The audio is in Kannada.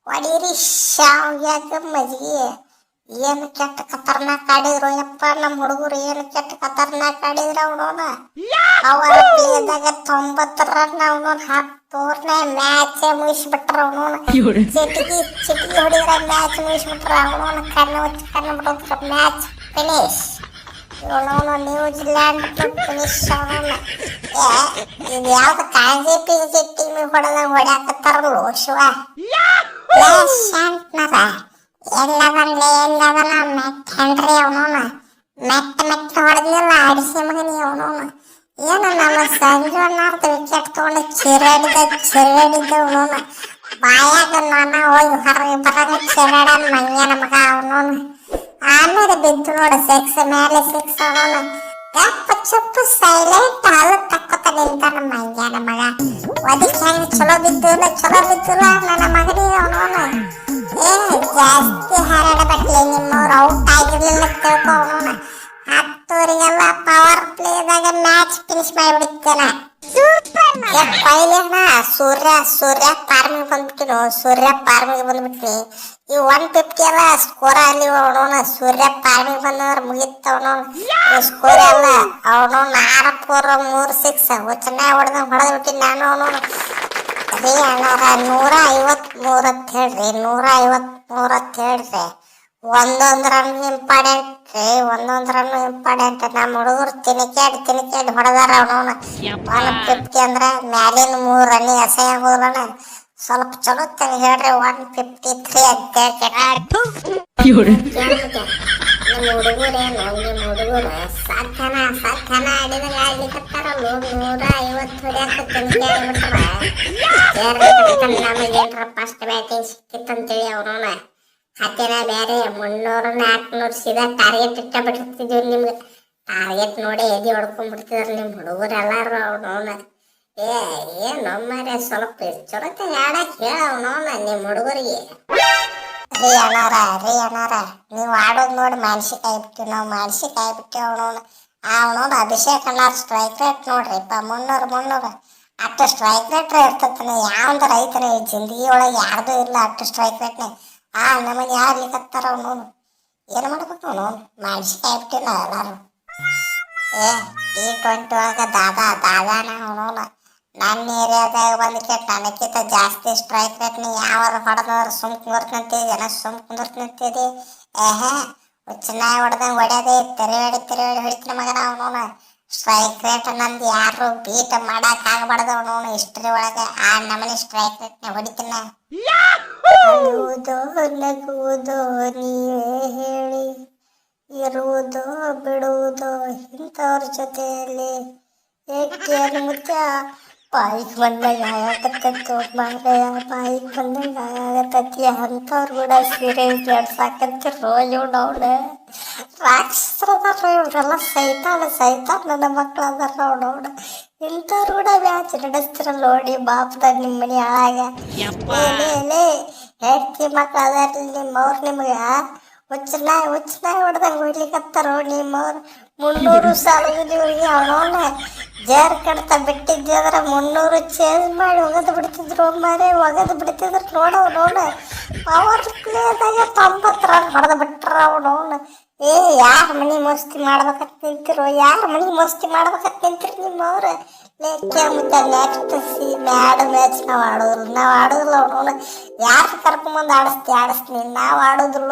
ಹೊಡೀರಿ ಶಾವ್ಯಾಗ ಮಜ್ಗಿ. ಏನು ಕೆಟ್ಟ ಖತರ್ನಾಕ್ ಆಡಿದ್ರು ಯಪ್ಪ ನಮ್ಮ ಹುಡುಗರು, ಏನು ಕೆಟ್ಟ ಖತರ್ನಾಕ್ ಆಡಿದ್ರು ಅವನೋನ. ಅವರ ಪ್ಲೇದಾಗ 90 ರನ್ ಅವನೋನ್ 10 ಓವರ್ನ ಮ್ಯಾಚ್ ಮುಗಿಸ್ಬಿಟ್ರ ಅವನೋನ. ಚಿಟಿಕಿ ಹೊಡಿದ್ರ ಮ್ಯಾಚ್ ಮುಗಿಸ್ಬಿಟ್ರ ಅವನೋನ. ಕಣ್ಣು ಬಿಡೋದ್ರ ಮ್ಯಾಚ್ ಫಿನಿಶ್. ಇವನೋನು ನ್ಯೂಜಿಲ್ಯಾಂಡ್ ಫಿನಿಶ್ ಅವನೋನ. ಇದು ಯಾವ್ದು ಕಾಂಜಿ ಪಿಂಜಿ ಟೀಮಿಗೆ ಹೊಡ್ಯಾಕತ್ತಾರಲ್ಲ ಶಿವ. ಶಾಂಟ್ನರ ಎಲ್ಲದಲ್ಲ ಮೆಟ್ಟನ್ರಿ ಅವನೋನ. ಮೆಟ್ಟ ಹೊಡೆದಿಲ್ಲ ಅಡಿಸಿ ಮಗನಿ ಅವನೋನ. ಏನು ನಮ್ಮ ಸಂಜು ಅನ್ನಾರ್ದ ವಿಕೆಟ್ ತಗೊಂಡು ಚಿರಡಿದ್ದ ಅವನೋನ. ಬಾಯಾಗ ನಾನ ಹೋಗಿ ಹೊರಗೆ ಬರಂಗ ಚಿರಡ ಮಂಗ್ಯನ ಮಗ ಅವನೋನ. ಆಮೇಲೆ ಬಿದ್ದು ನೋಡು ಸಿಕ್ಸ್ ಮೇಲೆ ಸಿಕ್ಸ್ ಅವನೋನ. ಗಪ್ಪ ಚುಪ್ಪು ಸೈಲೆಂಟ್ ಹಾಲು ತಕ್ಕೊತ ನಿಂತಾನ ಮಂಗ್ಯನ ಮಗ. ಅದಕ್ಕೆ ಹೆಂಗೆ ಚಲೋ ಬಿದ್ದಿಲ್ಲ ನನ್ನ ಮಗನಿಗೆ ಅವನೋನ. ಜಾಸ್ತಿ ಹಾರಾಡಬಟ್ಲಿ ನಿಮ್ಮವ್ರು ಔಟ್ ಆಗಿರ್ಲಿಲ್ಲ ತಿಳ್ಕೊ ಅವನೋನ. 10 ಓವರಿಗೆಲ್ಲ ಪವರ್ ಪ್ಲೇದಾಗ ಮ್ಯಾಚ್ ಫಿನಿಶ್ ಮಾಡಿಬಿಡ್ತೇನೆ. ಪೈಲೇನ ಸೂರ್ಯ ಫಾರ್ಮಿಗೆ ಬಂದ್ಬಿಟ್ಟಿನಿ. ಈ 150 ಎಲ್ಲ ಸ್ಕೋರ್ ಅಲ್ಲಿ ಅವನೋನ. ಸೂರ್ಯ ಫಾರ್ಮಿಗೆ ಬಂದವ್ರು ಮುಗಿತವನೋನ. ಸ್ಕೋರ್ ಎಲ್ಲ ಅವನೋನ 6 4 3 6 ಚೆನ್ನಾಗಿ ಹೊಡೆದ್ಬಿಟ್ಟಿನಿ ನಾನು ಅವನೋನ. ರೀ ಅಣ್ಣಾರ 153 ಅಂತ ಹೇಳ್ರಿ, 153 ಅಂತ ಹೇಳ್ರಿ. ಒಂದೊಂದು ರನ್ ಇಂಪಾರ್ಟೆಂಟ್ ರೀ, ಒಂದೊಂದು ರನ್ ಇಂಪಾರ್ಟೆಂಟ್. ನಮ್ಮ ಹುಡುಗರು ತಿನಿಕಾಡಿ ಹೊಡೆದಾರ ಅವನವನ. 150 ಅಂದ್ರೆ ಮ್ಯಾಲಿನ 3 ರನ್ ಅಸಹ್ಯ ಹೋಗ್ಲಣ. ಸ್ವಲ್ಪ ಚಲೋ ತಂಗ ಹೇಳ್ರಿ 153 ಅಂತ ನಿಮ್ಮ ಹುಡುಗರು ಸಾಧ್ಯನ ಆಡಿದಾಗ ಆಡ್ಲಿಕ್ಕತ್ತಾರಲ್ಲ. 150 ಹೊಡ್ಯಾಕ ತಿನ್ಕಾಡಿ ಬಿಟ್ರ ನಮಗೇನ್ರ ಫಸ್ಟ್ ಬ್ಯಾಟಿಂಗ್ ಸಿಕ್ಕಿತ್ತಂತೇಳಿ ಅವನವನ. ಹತ್ತಿರ ಬೇರೆ 300 400 ಸೀದಾ ಟಾರ್ಗೆಟ್ ಇಟ್ಟ ಬಿಟ್ಟಿರ್ತಿದ್ವಿ. ನಿಮ್ಗೆ ಟಾರ್ಗೆಟ್ ನೋಡಿ ಎದಿ ಹೊಡ್ಕೊಂಡ್ಬಿಡ್ತಿದ್ರು ನಿಮ್ಮ ಹುಡುಗರು ಎಲ್ಲಾರು ಅವನವನ. ಏನು ಮಾರೆ ಸ್ವಲ್ಪ ಚಲೋತ್ತೆ ಆಡಕ್ಕೆ ಹೇಳ ಅವನವನ ನಿಮ್ಮ ಹುಡುಗರಿಗೆ. ರೀ ಅಣ್ಣಾರ ನೀವು ಆಡೋದು ನೋಡಿ ಮಾನಸಿಕಾಯಿ ಬಿಟ್ಟಿವಿ, ನಾವು ಮಾನಸಿಕಾಯಿ ಬಿಟ್ಟಿವಿ ಅವನವನ. ಅವನೋನ ಅಭಿಷೇಕ್ ಅಣ್ಣಾರ್ ಸ್ಟ್ರೈಕ್ ರೇಟ್ ನೋಡ್ರಿ 300 ಅಷ್ಟು ಸ್ಟ್ರೈಕ್ ರೇಟ್ ಇರ್ತೈತೆ. ಯಾವ್ದು ರೈತನ ಜಿಂದಗಿ ಒಳಗೆ ಯಾರ್ದು ಇಲ್ಲ ಅಷ್ಟು ಸ್ಟ್ರೈಕ್ ರೇಟ್ನೇ. ನಮಗೆ ಯಾರ್ಲಿಕ್ಕತ್ತಾರ ಅವನೋನು. ಏನು ಮಾಡ್ಬೇಕು ಅವನೋನು ಮಾನಸಿಕಾಯಿ ಬಿಟ್ಟಿವಿ ನಾವು ಎಲ್ಲಾರು. T20 ಒಳಗೆ ದಾದಾನ ಅವನೋನ. ನನ್ನ ಏರಿಯಾದಾಗ ಬಂದಕ್ಕೆ ನನಕ್ಕಿಂತ ಜಾಸ್ತಿ ಸ್ಟ್ರೈಕ್ ರೇಟ್ನ ಯಾವಾಗ ಹೊಡೆದವ್ರು ಸುಮ್ ಕುಂದಿರ್ತಿದ್ದಿ. ಚೆನ್ನಾಗಿ ಹೊಡೆದಂಗೆ ಹೊಡ್ಯದೆ ತೆರೆವಾಡಿ ಹೊಡಿತೀನಿ ಮಗನ ಅವನೋನ. ಸ್ಟ್ರೈಕ್ ರೇಟ್ ನಂದು ಯಾರು ಬೀಟ್ ಮಾಡಕ್ ಆಗಬಾರ್ದು ಅವನೋನು. ಹಿಸ್ಟ್ರಿ ಒಳಗೆ ನಮ್ಮನೆ ಸ್ಟ್ರೈಕ್ ರೇಟ್ನ ಹೊಡಿತೀನ. ನಗುವುದೋ ನೀವೇ ಹೇಳಿ, ಇರುವುದೋ ಬಿಡುವುದೋ ಇಂಥವ್ರ ಜೊತೆಯಲ್ಲಿ. ಏಕೆ ಮುತ್ಯ ಬಾಯಿಗೆ ಬಂದಾಗ ಆಗತ್ತೋ ಮಾರಯ್ಯ, ಬಾಯಿಗೆ ಬಂದಾಗ ಆಗತ್ತತಿ. ಅಂಥವ್ರು ಕೂಡ ಸೀರೆ ನಡ್ಸಾಕಂತಿರೋ ಇವನವ್ನ. ರಾಕ್ಷಸರದಾರ ಇವ್ರೆಲ್ಲ ಸೈತಾನ ನನ್ನ ಮಕ್ಳು ಅದಾರ ಅವನವ್ನ. ಇಂಥವ್ರು ಕೂಡ ಮ್ಯಾಚ್ ನಡೆಸ್ತಿರಲ್ಲ ನೋಡಿ ಬಾಪದ ನಿಮ್ಮ ಮನೆ ಹಾಳಾಗ. ಹೆಡ್ತಿ ಮಕ್ಳು ಅದಾರ ನಿಮ್ಮವ್ರು ನಿಮ್ಗೆ ಹುಚ್ಚನಾಯಿ ಹೊಡೆದಂಗೆ ಹೊಡ್ಲಿಕ್ಕತ್ತಾರೋ ನಿಮ್ಮವ್ರು. 300 ಸಾಲುಗಳಿಗೆ ಅವನವನ್ನ ಜಾರ್ ಕಡ್ತಾ ಬಿಟ್ಟಿದ್ದೆ ಅಂದ್ರೆ 300 ಚೇಂಜ್ ಮಾಡಿ ಒಗದು ಬಿಡ್ತಿದ್ರು ನೋಡವನವನ. ಪವರ್ ಪ್ಲೇದಾಗ 90 ರನ್ ಹೊಡೆದು ಬಿಟ್ರ ಅವನವನ. ಯಾರ ಮನೆ ಮಸ್ತಿ ಮಾಡ್ಬೇಕಂತ ನಿಂತಿರೋ, ನಿಮ್ಮವ್ರ. ನೆಕ್ಸ್ಟ್ ಮ್ಯಾಚ್ ನಾವು ಆಡೋದಿಲ್ಲ ಅವನವನ. ಯಾರು ಕರ್ಕೊಂಬಂದು ಆಡಿಸ್ತೀನಿ, ನಾವು ಆಡೋದಿಲ್ಲ.